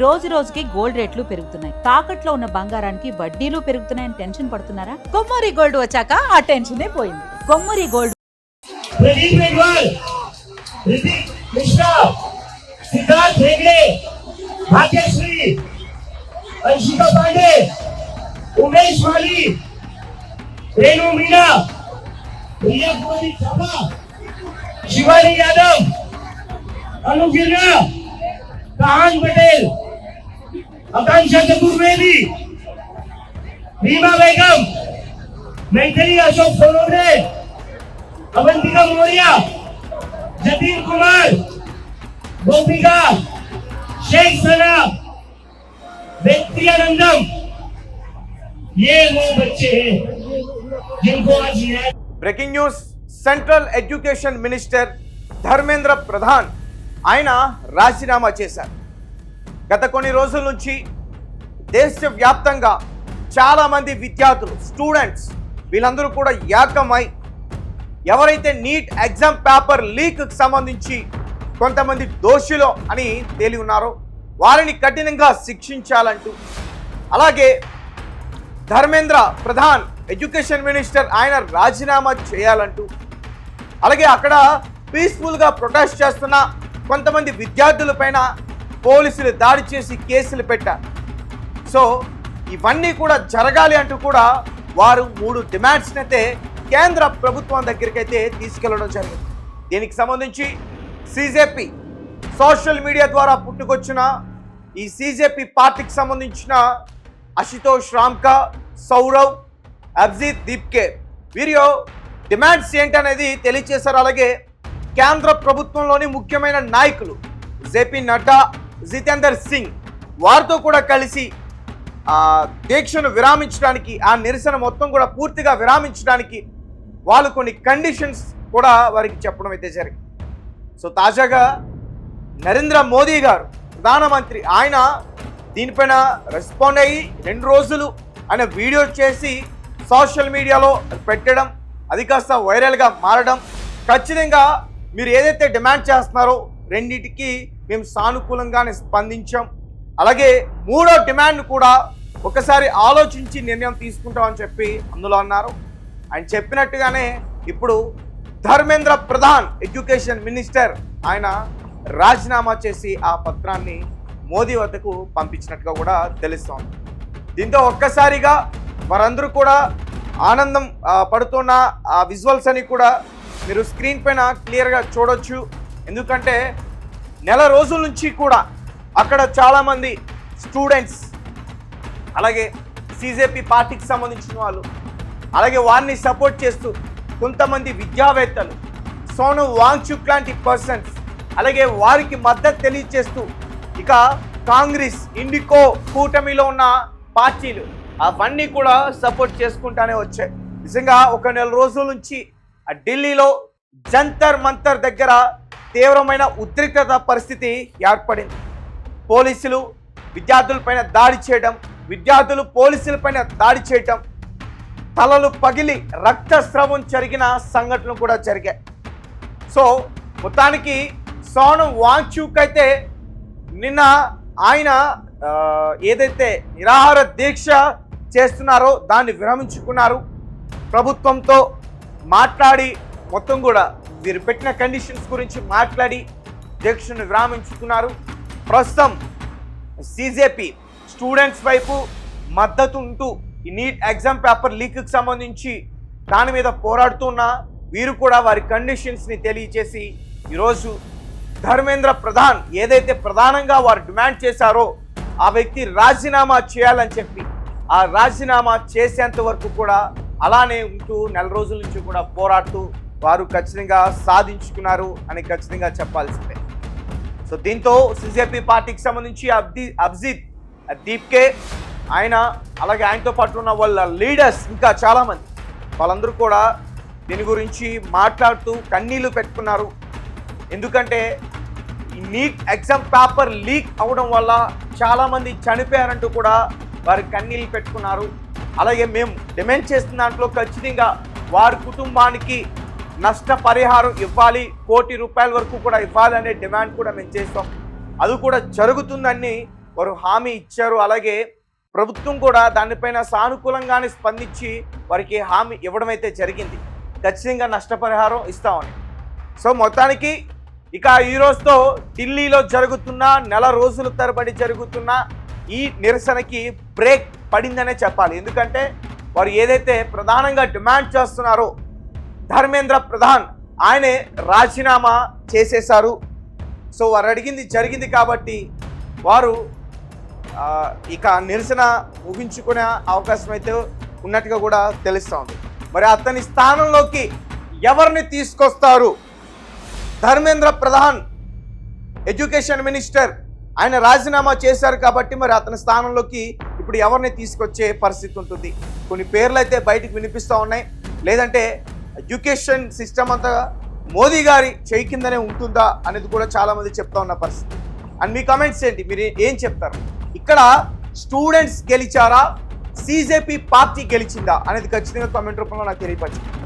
రోజు రోజుకి గోల్డ్ రేట్లు పెరుగుతున్నాయి. తాకట్లో ఉన్న బంగారానికి వడ్డీలు పెరుగుతున్నాయని టెన్షన్ పడుతున్నారా? కొమ్మూరి గోల్డ్ వచ్చాక ఆ టెన్షనే పోయింది. కొమ్మూరి గోల్డ్. उमेश वाली, रेणु मीना, प्रिया कुमारी चापा, शिवानी यादव, अनु गिरना, कहान पटेल, आकांक्षा चतुर्वेदी, रीमा बेगम, मैथिली अशोक सोनोने, अवंतिका मौर्य, जतीन कुमार, गोपिका, शेख सना, व्यक्तियानंदम, ये वो बच्चे हैं जिनको आज न्याय। Breaking news. Central education minister Dharmendra Pradhan ఆయన రాజీనామా చేశారు. గత కొన్ని రోజుల నుంచి దేశవ్యాప్తంగా చాలామంది విద్యార్థులు, స్టూడెంట్స్ వీళ్ళందరూ కూడా ఏకమై ఎవరైతే నీట్ ఎగ్జామ్ పేపర్ లీక్కి సంబంధించి కొంతమంది దోషులు అని తేలి ఉన్నారో వారిని కఠినంగా శిక్షించాలంటూ, అలాగే ధర్మేంద్ర ప్రధాన్ ఎడ్యుకేషన్ మినిస్టర్ ఆయన రాజీనామా చేయాలంటూ, అలాగే అక్కడ పీస్ఫుల్గా ప్రొటెస్ట్ చేస్తున్న కొంతమంది విద్యార్థులపైన పోలీసులు దాడి చేసి కేసులు పెట్టారు. సో ఇవన్నీ కూడా జరగాలి అంటూ కూడా వారు 3 డిమాండ్స్ని అయితే కేంద్ర ప్రభుత్వం దగ్గరికి అయితే తీసుకెళ్లడం జరిగింది. దీనికి సంబంధించి సిజేపీ సోషల్ మీడియా ద్వారా పుట్టుకొచ్చిన ఈ సిజేపీ పార్టీకి సంబంధించిన అశుతోష్ రామ్కా, సౌరవ్, అబ్జిత్ దీప్కే వీరి డిమాండ్స్ ఏంటనేది తెలియజేశారు. అలాగే కేంద్ర ప్రభుత్వంలోని ముఖ్యమైన నాయకులు జేపీ నడ్డా, జితేందర్ సింగ్ వారితో కూడా కలిసి దీక్షను విరామించడానికి, ఆ నిరసన మొత్తం కూడా పూర్తిగా విరామించడానికి వాళ్ళు కొన్ని కండిషన్స్ కూడా వారికి చెప్పడం అయితే జరిగింది. సో తాజాగా నరేంద్ర మోదీ గారు ప్రధానమంత్రి ఆయన దీనిపైన రెస్పాండ్ అయ్యి 2 రోజులు ఆయన వీడియో చేసి సోషల్ మీడియాలో పెట్టడం, అది కాస్త వైరల్గా మారడం, ఖచ్చితంగా మీరు ఏదైతే డిమాండ్ చేస్తున్నారో రెండింటికి మేము సానుకూలంగానే స్పందించాం, అలాగే 3వ డిమాండ్ కూడా ఒకసారి ఆలోచించి నిర్ణయం తీసుకుంటామని చెప్పి అందులో అన్నారు. ఆయన చెప్పినట్టుగానే ఇప్పుడు ధర్మేంద్ర ప్రధాన్ ఎడ్యుకేషన్ మినిస్టర్ ఆయన రాజీనామా చేసి ఆ పత్రాన్ని మోదీ వద్దకు పంపించినట్టుగా కూడా తెలుస్తోంది. దీంతో ఒక్కసారిగా వారందరూ కూడా ఆనందం పడుతున్న ఆ విజువల్స్ అని కూడా మీరు స్క్రీన్ పైన క్లియర్గా చూడొచ్చు. ఎందుకంటే నెల రోజుల నుంచి కూడా అక్కడ చాలామంది స్టూడెంట్స్, అలాగే సిజేపీ పార్టీకి సంబంధించిన వాళ్ళు, అలాగే వారిని సపోర్ట్ చేస్తూ కొంతమంది విద్యావేత్తలు, సోను వాంగ్చుక్ లాంటి పర్సన్స్, అలాగే వారికి మద్దతు తెలియజేస్తూ ఇక కాంగ్రెస్, ఇండికో కూటమిలో ఉన్న పార్టీలు అవన్నీ కూడా సపోర్ట్ చేసుకుంటానే వచ్చాయి. నిజంగా ఒక నెల రోజుల నుంచి ఢిల్లీలో జంతర్ మంతర్ దగ్గర తీవ్రమైన ఉద్రిక్తత పరిస్థితి ఏర్పడింది. పోలీసులు విద్యార్థులపైన దాడి చేయడం, విద్యార్థులు పోలీసులపైన దాడి చేయడం, తలలు పగిలి రక్తస్రావం జరిగిన సంఘటనలు కూడా జరిగాయి. సో మొత్తానికి సోను వాంగ్చుక్ అయితే నిన్న ఆయన ఏదైతే నిరాహార దీక్ష చేస్తున్నారో దాన్ని విరమించుకున్నారు. ప్రభుత్వంతో మాట్లాడి మొత్తం కూడా వీరు పెట్టిన కండిషన్స్ గురించి మాట్లాడి దీక్షను విరామించుకున్నారు. ప్రస్తుతం సిజేపీ స్టూడెంట్స్ వైపు మద్దతు ఉంటూ ఈ నీట్ ఎగ్జామ్ పేపర్ లీక్కి సంబంధించి దాని మీద పోరాడుతున్న వీరు కూడా వారి కండిషన్స్ని తెలియజేసి ఈరోజు ధర్మేంద్ర ప్రధాన్ ఏదైతే ప్రధానంగా వారు డిమాండ్ చేశారో ఆ వ్యక్తి రాజీనామా చేయాలని చెప్పి ఆ రాజీనామా చేసేంత వరకు కూడా అలానే ఉంటూ నెల రోజుల నుంచి కూడా పోరాడుతూ వారు ఖచ్చితంగా సాధించుకున్నారు అని ఖచ్చితంగా చెప్పాల్సిందే. సో దీంతో సిజేపీ పార్టీకి సంబంధించి అబ్జిత్ దీప్కే ఆయన, అలాగే ఆయనతో పాటు ఉన్న వాళ్ళ లీడర్స్ ఇంకా చాలామంది వాళ్ళందరూ కూడా దీని గురించి మాట్లాడుతూ కన్నీళ్లు పెట్టుకున్నారు. ఎందుకంటే ఈ నీట్ ఎగ్జామ్ పేపర్ లీక్ అవడం వల్ల చాలామంది చనిపోయారంటూ కూడా వారి కన్నీళ్ళు పెట్టుకున్నారు. అలాగే మేము డిమాండ్ చేస్తున్న దాంట్లో ఖచ్చితంగా వారి కుటుంబానికి నష్టపరిహారం ఇవ్వాలి, ₹1 కోటి వరకు కూడా ఇవ్వాలనే డిమాండ్ కూడా మేము చేస్తాం. అది కూడా జరుగుతుందని వారు హామీ ఇచ్చారు. అలాగే ప్రభుత్వం కూడా దానిపైన సానుకూలంగానే స్పందించి వారికి హామీ ఇవ్వడం అయితే జరిగింది. ఖచ్చితంగా నష్టపరిహారం ఇస్తామని. సో మొత్తానికి ఇక ఈ రోజుతో ఢిల్లీలో జరుగుతున్న నెల రోజుల తరబడి జరుగుతున్న ఈ నిరసనకి బ్రేక్ పడిందనే చెప్పాలి. ఎందుకంటే వారు ఏదైతే ప్రధానంగా డిమాండ్ చేస్తున్నారో ధర్మేంద్ర ప్రధాన్ ఆయనే రాజీనామా చేసేశారు. సో వారు అడిగింది జరిగింది కాబట్టి వారు ఇక నిరసన ముగించుకునే అవకాశం అయితే ఉన్నట్టుగా కూడా తెలుస్తూ ఉంది. మరి అతని స్థానంలోకి ఎవరిని తీసుకొస్తారు? ధర్మేంద్ర ప్రధాన్ ఎడ్యుకేషన్ మినిస్టర్ ఆయన రాజీనామా చేశారు కాబట్టి మరి అతని స్థానంలోకి ఇప్పుడు ఎవరిని తీసుకొచ్చే పరిస్థితి ఉంటుంది? కొన్ని పేర్లు అయితే బయటకు వినిపిస్తూ ఉన్నాయి. లేదంటే ఎడ్యుకేషన్ సిస్టమ్ అంతా మోదీ గారి చేయి కిందనే ఉంటుందా అనేది కూడా చాలామంది చెప్తా ఉన్న పరిస్థితి. అండ్ మీ కమెంట్స్ ఏంటి? మీరు ఏం చెప్తారు? ఇక్కడ స్టూడెంట్స్ గెలిచారా, సిజేపీ పార్టీ గెలిచిందా అనేది ఖచ్చితంగా కామెంట్ రూపంలో నాకు తెలియపరచండి.